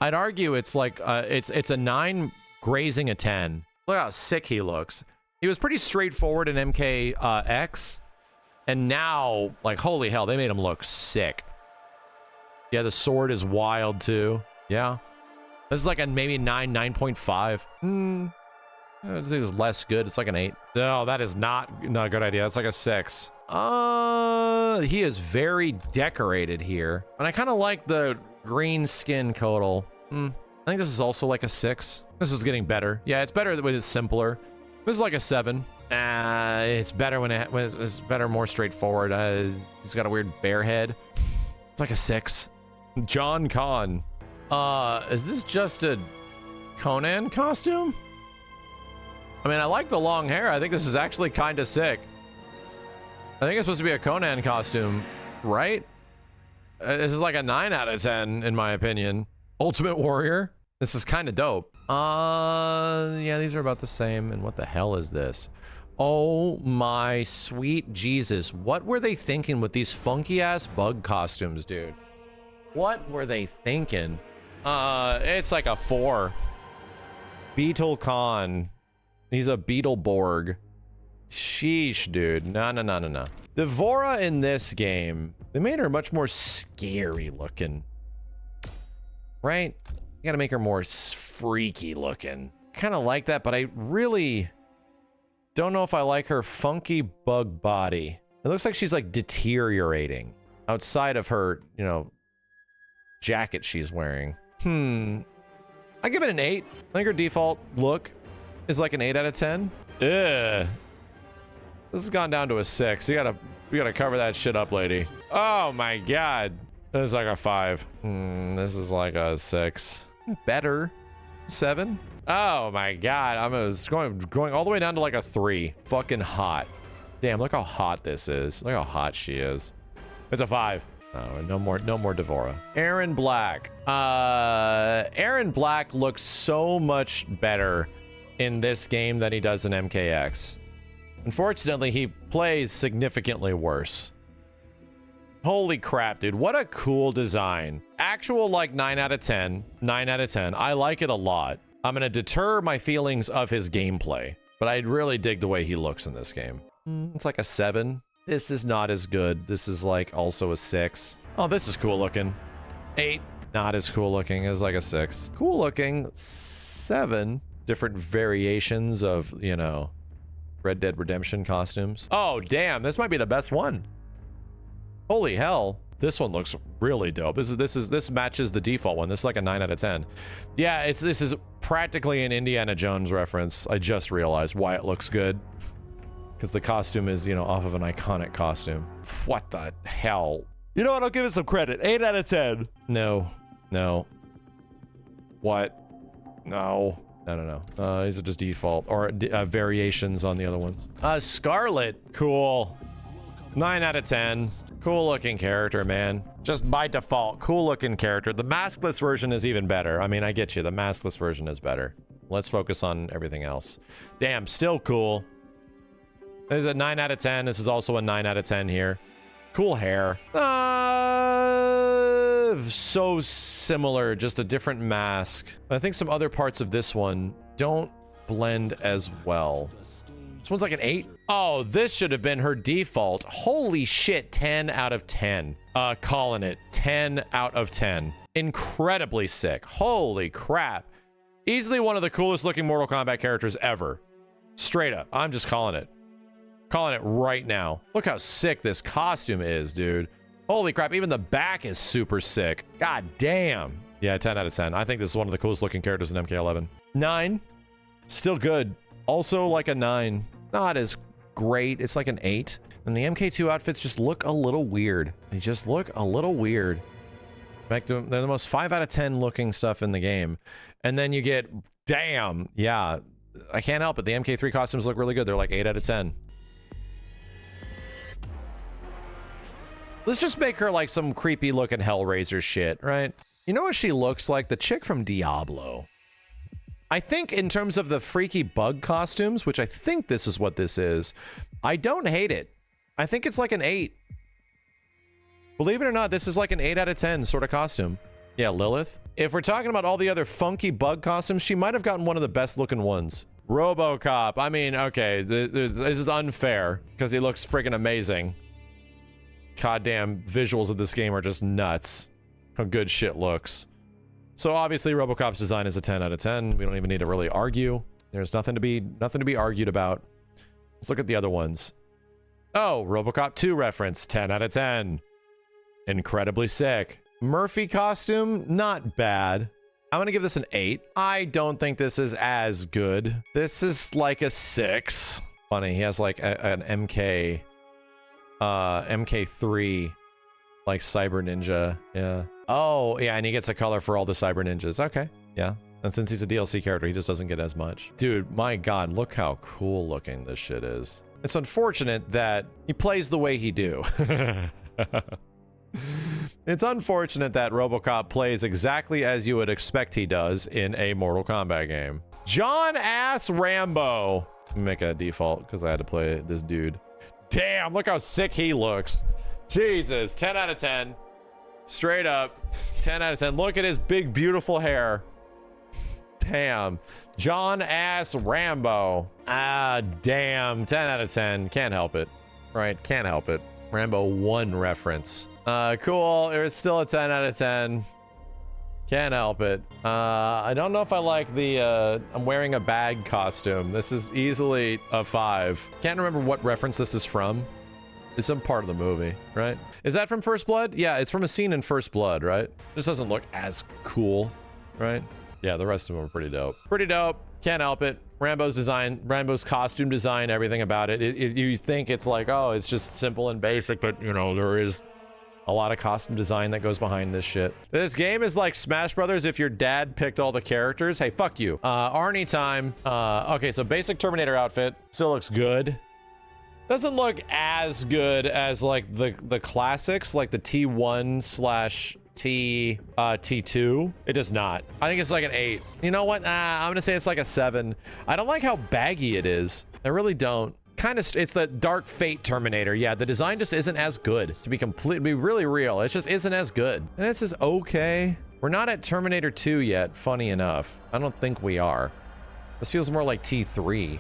I'd argue it's like, it's a 9 grazing a 10. Look how sick he looks. He was pretty straightforward in MKX. And now, like, holy hell, they made him look sick. Yeah, the sword is wild too. Yeah. This is like a maybe 9.5. I think it's less good. It's like an 8. No, that is not a good idea. It's like a 6. He is very decorated here. And I kind of like the green skin Kotal. I think this is also like a 6. This is getting better. Yeah, it's better when it's simpler. This is like a 7. It's better when it's better, more straightforward. He's got a weird bear head. It's like a 6. John Kahn. Is this just a Conan costume? I mean, I like the long hair. I think this is actually kind of sick. I think it's supposed to be a Conan costume, right? This is like a 9 out of 10, in my opinion. Ultimate Warrior. This is kind of dope. Yeah, these are about the same. And what the hell is this? Oh my sweet Jesus. What were they thinking with these funky ass bug costumes, dude? What were they thinking? It's like a 4. Beetle Khan. He's a Beetleborg. Sheesh, dude. No. Devora in this game, they made her much more scary looking. Right? You gotta make her more freaky looking. Kind of like that, but I really don't know if I like her funky bug body. It looks like she's like deteriorating outside of her, you know, jacket she's wearing. I give it an 8. I think her default look is like an 8 out of 10. Ugh. This has gone down to a 6. You gotta cover that shit up, lady. Oh my God. This is like a 5. This is like a 6. Better. 7. Oh my God. I'm going all the way down to like a 3. Fucking hot. Damn, look how hot this is. Look how hot she is. It's a 5. Oh, no more Devora. Erron Black. Erron Black looks so much better in this game than he does in MKX. Unfortunately, he plays significantly worse. Holy crap, dude. What a cool design. Actual, like, 9 out of 10. 9 out of 10. I like it a lot. I'm gonna deter my feelings of his gameplay, but I really dig the way he looks in this game. It's like a 7. This is not as good. This is like also a 6. Oh, this is cool looking. 8. Not as cool looking as like a 6. Cool looking. 7. different variations of, you know, Red Dead Redemption costumes. Oh, damn, this might be the best one. Holy hell. This one looks really dope. This matches the default one. This is like a 9 out of 10. Yeah, this is practically an Indiana Jones reference. I just realized why it looks good. Because the costume is, you know, off of an iconic costume. What the hell? You know what? I'll give it some credit. 8 out of 10. No. No. What? No. No. These are just default. Or variations on the other ones. Skarlet. Cool. 9 out of 10. Cool looking character, man. Just by default, cool looking character. The maskless version is even better. I mean, I get you. The maskless version is better. Let's focus on everything else. Damn, still cool. This is a 9 out of 10. This is also a 9 out of 10 here. Cool hair. So similar, just a different mask. I think some other parts of this one don't blend as well. This one's like an 8. Oh, this should have been her default. Holy shit, 10 out of 10. Calling it 10 out of 10. Incredibly sick. Holy crap. Easily one of the coolest looking Mortal Kombat characters ever. Straight up. I'm just calling it. Calling it right now. Look how sick this costume is, dude. Holy crap. Even the back is super sick. God damn. Yeah, 10 out of 10. I think this is one of the coolest looking characters in MK11. 9. Still good. Also like a 9. Not as great. It's like an 8. And the MK2 outfits just look a little weird. They just look a little weird. In fact, they're the most 5 out of 10 looking stuff in the game. And then you get, damn, yeah, I can't help it. The MK3 costumes look really good. They're like 8 out of 10. Let's just make her like some creepy looking Hellraiser shit, right? You know what she looks like? The chick from Diablo. I think in terms of the freaky bug costumes, which I think this is what this is, I don't hate it. I think it's like an 8. Believe it or not, this is like an 8 out of 10 sort of costume. Yeah, Lilith. If we're talking about all the other funky bug costumes, she might have gotten one of the best looking ones. RoboCop. I mean, okay, this is unfair because he looks freaking amazing. Goddamn visuals of this game are just nuts. How good shit looks. So obviously RoboCop's design is a 10 out of 10. We don't even need to really argue. There's nothing to be argued about. Let's look at the other ones. Oh, RoboCop 2 reference, 10 out of 10. Incredibly sick. Murphy costume, not bad. I'm gonna give this an 8. I don't think this is as good. This is like a 6. Funny, he has like an MK3, like Cyber Ninja. Yeah. Oh, yeah, and he gets a color for all the Cyber Ninjas. Okay, yeah. And since he's a DLC character, he just doesn't get as much. Dude, my God, look how cool looking this shit is. It's unfortunate that he plays the way he do. It's unfortunate that RoboCop plays exactly as you would expect he does in a Mortal Kombat game. John Ass Rambo. Let me make a default because I had to play this dude. Damn, look how sick he looks. Jesus, 10 out of 10. Straight up, 10 out of 10. Look at his big, beautiful hair. Damn. John Ass Rambo. Ah, damn. 10 out of 10. Can't help it. Right, can't help it. Rambo 1 reference. Cool. It's still a 10 out of 10. Can't help it. I don't know if I like the, I'm wearing a bag costume. This is easily a 5. Can't remember what reference this is from. It's some part of the movie, right? Is that from First Blood? Yeah, it's from a scene in First Blood, right? This doesn't look as cool, right? Yeah, the rest of them are pretty dope. Pretty dope. Can't help it. Rambo's design, Rambo's costume design, everything about it. You think it's like, oh, it's just simple and basic, but, you know, there is a lot of costume design that goes behind this shit. This game is like Smash Brothers if your dad picked all the characters. Hey, fuck you. Arnie time. Okay, so basic Terminator outfit. Still looks good. Doesn't look as good as like the classics, like the T1/T2. It does not. I think it's like an 8. You know what? I'm gonna say it's like a 7. I don't like how baggy it is. I really don't. Kind of, it's the Dark Fate Terminator. Yeah, the design just isn't as good. To be really real, it just isn't as good. And this is okay. We're not at Terminator 2 yet, funny enough. I don't think we are. This feels more like T3.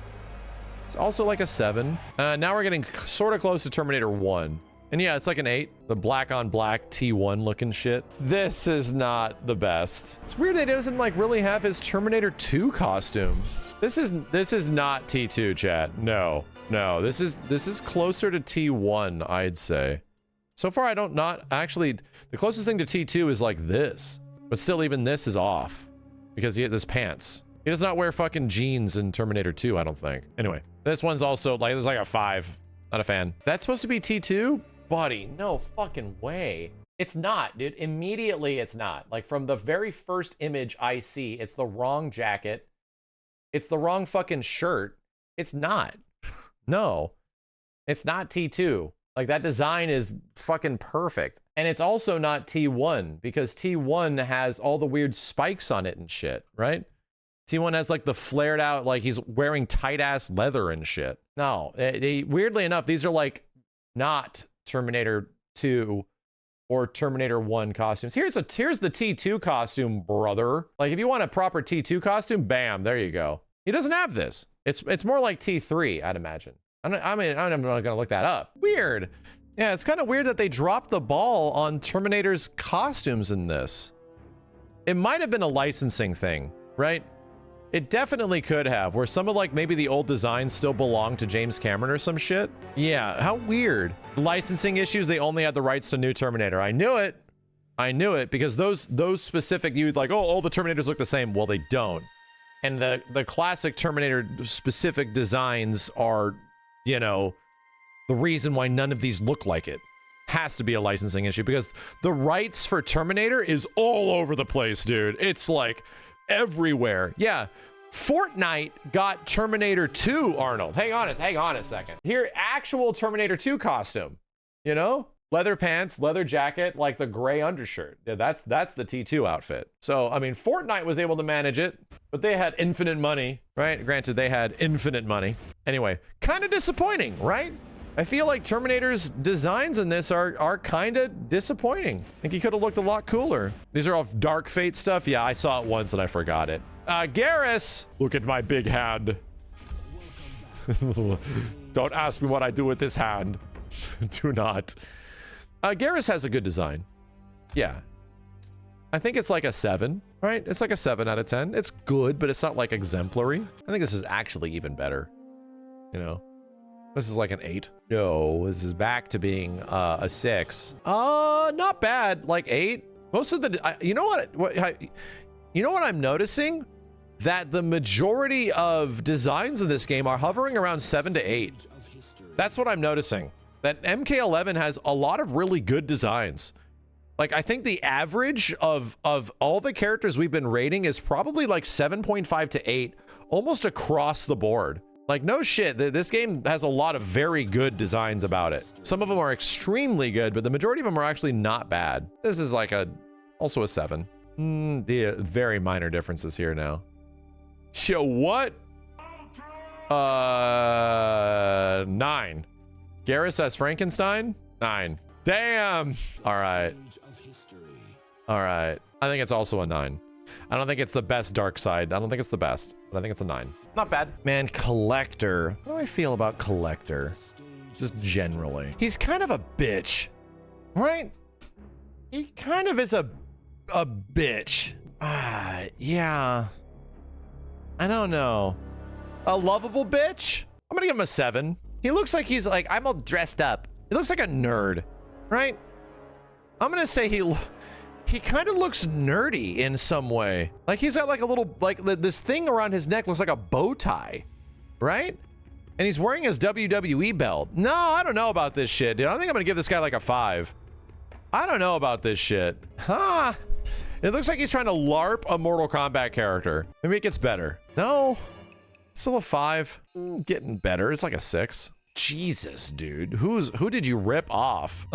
It's also like a 7. Now we're getting sort of close to Terminator 1. And yeah, it's like an 8. The black on black T1 looking shit. This is not the best. It's weird that he doesn't like really have his Terminator 2 costume. This is not T2, chat. No. This is closer to T1, I'd say. So far, I don't not actually, the closest thing to T2 is like this, but still even this is off because he had this pants. He does not wear fucking jeans in Terminator 2, I don't think. Anyway, this one's also like, this is like a 5. Not a fan. That's supposed to be T2? Buddy, no fucking way. It's not, dude. Immediately, it's not. Like from the very first image I see, it's the wrong jacket. It's the wrong fucking shirt. It's not. No, it's not T2. Like that design is fucking perfect. And it's also not T1 because T1 has all the weird spikes on it and shit, right? T1 has like the flared out, like he's wearing tight ass leather and shit. No, weirdly enough, these are like not Terminator 2 or Terminator 1 costumes. Here's the T2 costume, brother. Like if you want a proper T2 costume, bam, there you go. He doesn't have this. It's more like T3, I'd imagine. I'm not gonna look that up. Weird. Yeah, it's kind of weird that they dropped the ball on Terminator's costumes in this. It might have been a licensing thing, right? It definitely could have, where some of like maybe the old designs still belong to James Cameron or some shit. Yeah, how weird. Licensing issues, they only had the rights to New Terminator. I knew it because those specific, you'd like, oh, all the Terminators look the same. Well, they don't. And the classic Terminator specific designs are, you know, the reason why none of these look like it. Has to be a licensing issue because the rights for Terminator is all over the place, dude. It's like everywhere. Yeah. Fortnite got Terminator 2, Arnold. Hang on a second. Here, actual Terminator 2 costume. You know? Leather pants, leather jacket, like the gray undershirt. Yeah, that's the T2 outfit. So, I mean, Fortnite was able to manage it, but they had infinite money, right? Granted, they had infinite money. Anyway, kind of disappointing, right? I feel like Terminator's designs in this are kind of disappointing. I think he could have looked a lot cooler. These are all Dark Fate stuff. Yeah, I saw it once and I forgot it. Geras! Look at my big hand. Don't ask me what I do with this hand. Do not. Geras has a good design. Yeah. I think it's like a 7, right? It's like a 7 out of 10. It's good, but it's not like exemplary. I think this is actually even better. You know? This is like an 8. No, this is back to being a 6. Not bad. Like 8. Most of the... you know what I'm noticing? That the majority of designs in this game are hovering around 7 to 8. That's what I'm noticing. That MK11 has a lot of really good designs. Like, I think the average of all the characters we've been rating is probably like 7.5 to 8, almost across the board. Like, no shit, this game has a lot of very good designs about it. Some of them are extremely good, but the majority of them are actually not bad. This is like also a 7. The very minor differences here now. Yo, what? 9. Geras as Frankenstein? 9. Damn! Alright. Alright. I think it's also a 9. I don't think it's the best dark side. I don't think it's the best, but I think it's a 9. Not bad. Man, Kollector. What do I feel about Kollector? Just generally. He's kind of a bitch, right? He kind of is a bitch. Yeah. I don't know. A lovable bitch? I'm gonna give him a 7. He looks like he's like, I'm all dressed up. He looks like a nerd, right? I'm gonna say he kind of looks nerdy in some way. Like he's got like a little, like this thing around his neck looks like a bow tie, right? And he's wearing his WWE belt. No, I don't know about this shit, dude. I think I'm gonna give this guy like a 5. I don't know about this shit. Huh? It looks like he's trying to LARP a Mortal Kombat character. Maybe it gets better. No, still a 5. Getting better. It's like a 6. Jesus, dude. Who did you rip off?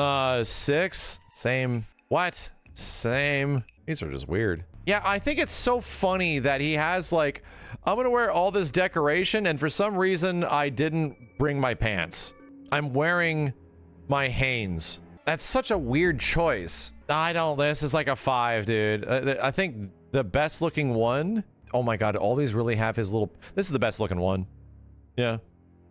6. Same. What? Same. These are just weird. Yeah, I think it's so funny that he has like, I'm gonna wear all this decoration and for some reason I didn't bring my pants. I'm wearing my Hanes. That's such a weird choice. This is like a 5, dude. I think the best looking one, oh my God, all these really have his little, this is the best looking one. Yeah.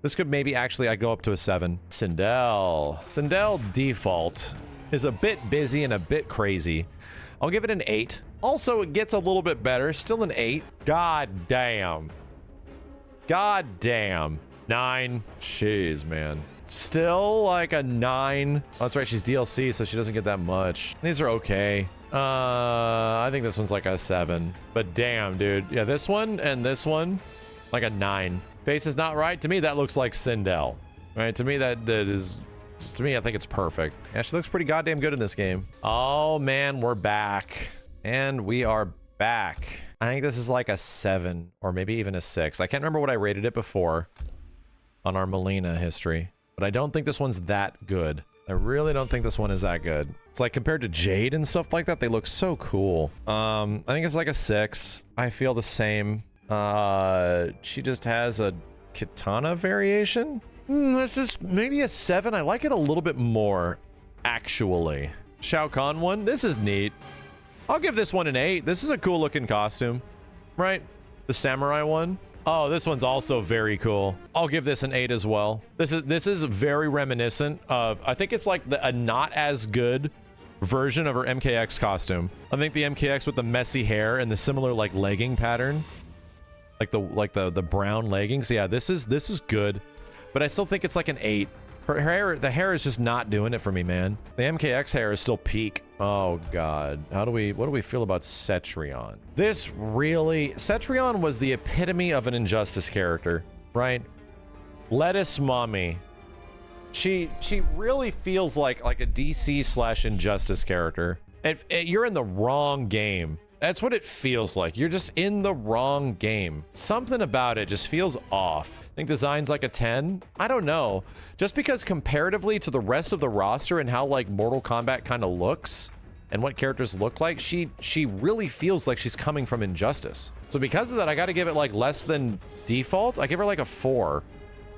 This could maybe actually I go up to a 7. Sindel. Sindel default is a bit busy and a bit crazy. I'll give it an 8. Also, it gets a little bit better. Still an 8. God damn. God damn. 9. Jeez, man. Still like a 9. Oh, that's right. She's DLC, so she doesn't get that much. These are okay. I think this one's like a 7. But damn, dude. Yeah, this one and this one, like a 9. Face is not right. To me, that looks like Sindel. Right? To me, that is... To me, I think it's perfect. Yeah, she looks pretty goddamn good in this game. Oh, man, we're back. And we are back. I think this is like a 7 or maybe even a 6. I can't remember what I rated it before on our Mileena history. But I don't think this one's that good. I really don't think this one is that good. It's like compared to Jade and stuff like that, they look so cool. I think it's like a 6. I feel the same. She just has a Kitana variation. That's just maybe a 7. I like it a little bit more, actually. Shao Kahn one. This is neat. I'll give this one an 8. This is a cool looking costume, right? The samurai one. Oh, this one's also very cool. I'll give this an 8 as well. This is very reminiscent of, I think it's like a not as good version of her MKX costume. I think the MKX with the messy hair and the similar like legging pattern, like the brown leggings. Yeah, this is good, but I still think it's like an 8. Her hair, the hair is just not doing it for me, man. The MKX hair is still peak. Oh God, what do we feel about Cetrion? This really, Cetrion was the epitome of an Injustice character, right? Lettuce mommy. She really feels like a DC / Injustice character. You're in the wrong game. That's what it feels like. You're just in the wrong game. Something about it just feels off. I think design's like a 10. I don't know. Just because comparatively to the rest of the roster and how like Mortal Kombat kind of looks and what characters look like, she really feels like she's coming from Injustice. So because of that, I got to give it like less than default. I give her like a 4.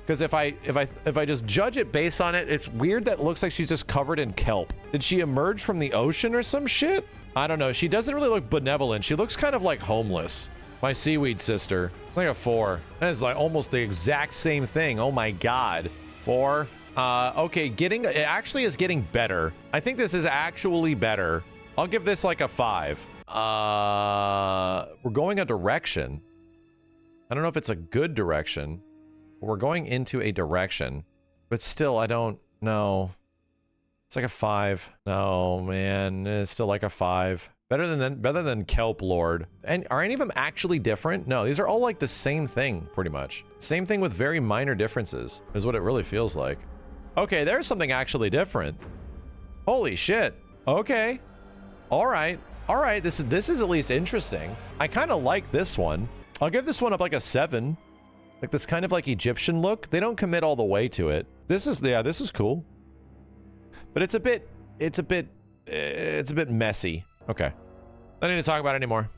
Because if I just judge it based on it, it's weird that it looks like she's just covered in kelp. Did she emerge from the ocean or some shit? I don't know. She doesn't really look benevolent. She looks kind of like homeless. My seaweed sister. Like a 4. That is like almost the exact same thing. Oh my God. 4. Okay, it actually is getting better. I think this is actually better. I'll give this like a 5. We're going a direction. I don't know if it's a good direction. But we're going into a direction. But still, I don't know. It's like a 5. No, man. It's still like a 5. Better than Kelp Lord. And are any of them actually different? No, these are all like the same thing, pretty much. Same thing with very minor differences, is what it really feels like. Okay, there's something actually different. Holy shit. Okay. All right. All right. This is at least interesting. I kind of like this one. I'll give this one up like a 7. Like this kind of like Egyptian look. They don't commit all the way to it. This is cool. But it's a bit messy. Okay. I don't need to talk about it anymore.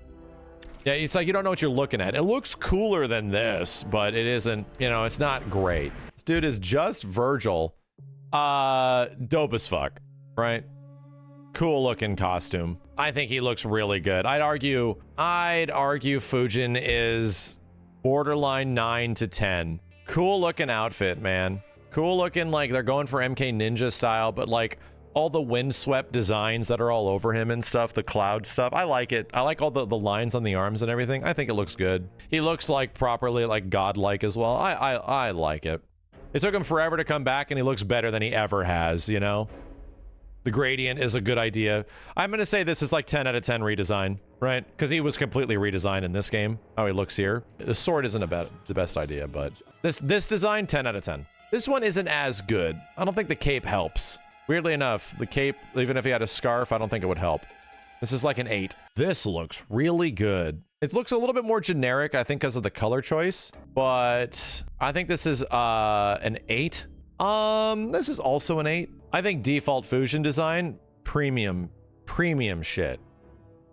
Yeah, it's like you don't know what you're looking at. It looks cooler than this, but it isn't, you know, it's not great. This dude is just Virgil. Dope as fuck, right? Cool looking costume. I think he looks really good. I'd argue Fujin is borderline 9 to 10. Cool looking outfit, man. Cool looking, like they're going for MK Ninja style, but like all the windswept designs that are all over him and stuff, the cloud stuff. I like it. I like all the lines on the arms and everything. I think it looks good. He looks like properly like godlike as well. I like it. It took him forever to come back and he looks better than he ever has, you know? The gradient is a good idea. I'm going to say this is like 10 out of 10 redesign, right? Because he was completely redesigned in this game, how he looks here. The sword isn't the best idea, but this design, 10 out of 10. This one isn't as good. I don't think the cape helps. Weirdly enough, the cape, even if he had a scarf, I don't think it would help. This is like an 8. This looks really good. It looks a little bit more generic, I think, because of the color choice, but I think this is an 8. This is also an 8. I think default Fujin design, premium shit.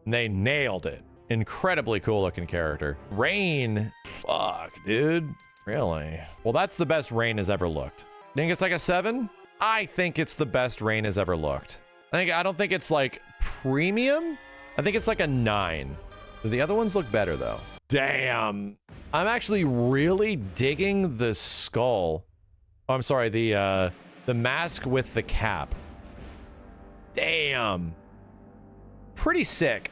And they nailed it. Incredibly cool looking character. Rain, fuck, dude. Really? Well, that's the best Rain has ever looked. Think it's like a 7? I think it's the best Rain has ever looked. I don't think it's like premium. I think it's like a 9. The other ones look better though. Damn. I'm actually really digging the skull. Oh, I'm sorry, the mask with the cap. Damn. Pretty sick.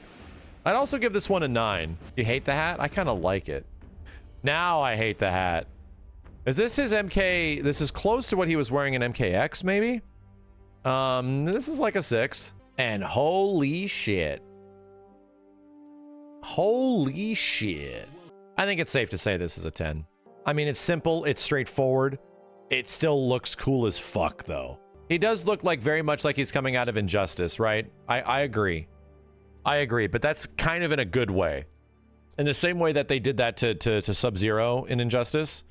I'd also give this one a 9. You hate the hat? I kind of like it. Now I hate the hat. Is this his MK? This is close to what he was wearing in MKX, maybe? This is like a 6. And holy shit. Holy shit. I think it's safe to say this is a 10. I mean, it's simple, it's straightforward. It still looks cool as fuck, though. He does look like very much like he's coming out of Injustice, right? I agree. I agree, but that's kind of in a good way. In the same way that they did that to Sub-Zero in Injustice.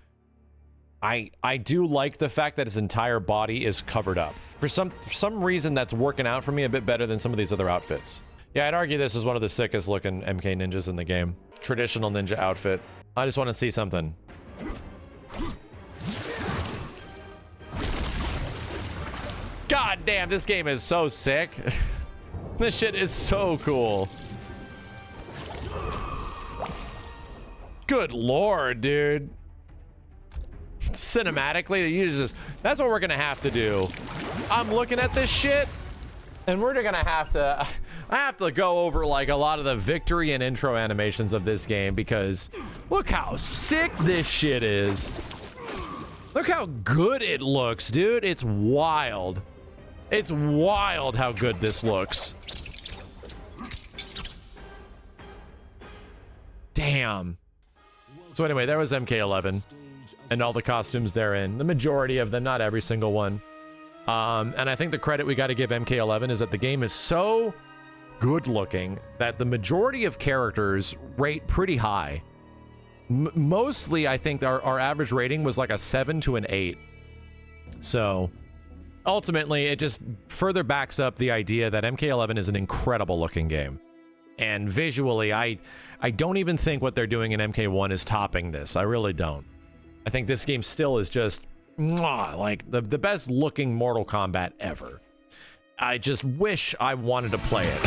I do like the fact that his entire body is covered up. For some reason, that's working out for me a bit better than some of these other outfits. Yeah, I'd argue this is one of the sickest looking MK ninjas in the game. Traditional ninja outfit. I just want to see something. God damn, this game is so sick. This shit is so cool. Good lord, dude. Cinematically, that's what we're gonna have to do. I'm looking at this shit, and we're gonna have to... I have to go over like a lot of the victory and intro animations of this game because look how sick this shit is. Look how good it looks, dude. It's wild. It's wild how good this looks. Damn. So anyway, there was MK11 and all the costumes therein. The majority of them, not every single one. And I think the credit we got to give MK11 is that the game is so good looking that the majority of characters rate pretty high. Mostly, I think our average rating was like a 7 to an 8. So ultimately, it just further backs up the idea that MK11 is an incredible looking game. And visually, I don't even think what they're doing in MK1 is topping this. I really don't. I think this game still is just like the best looking Mortal Kombat ever. I just wish I wanted to play it.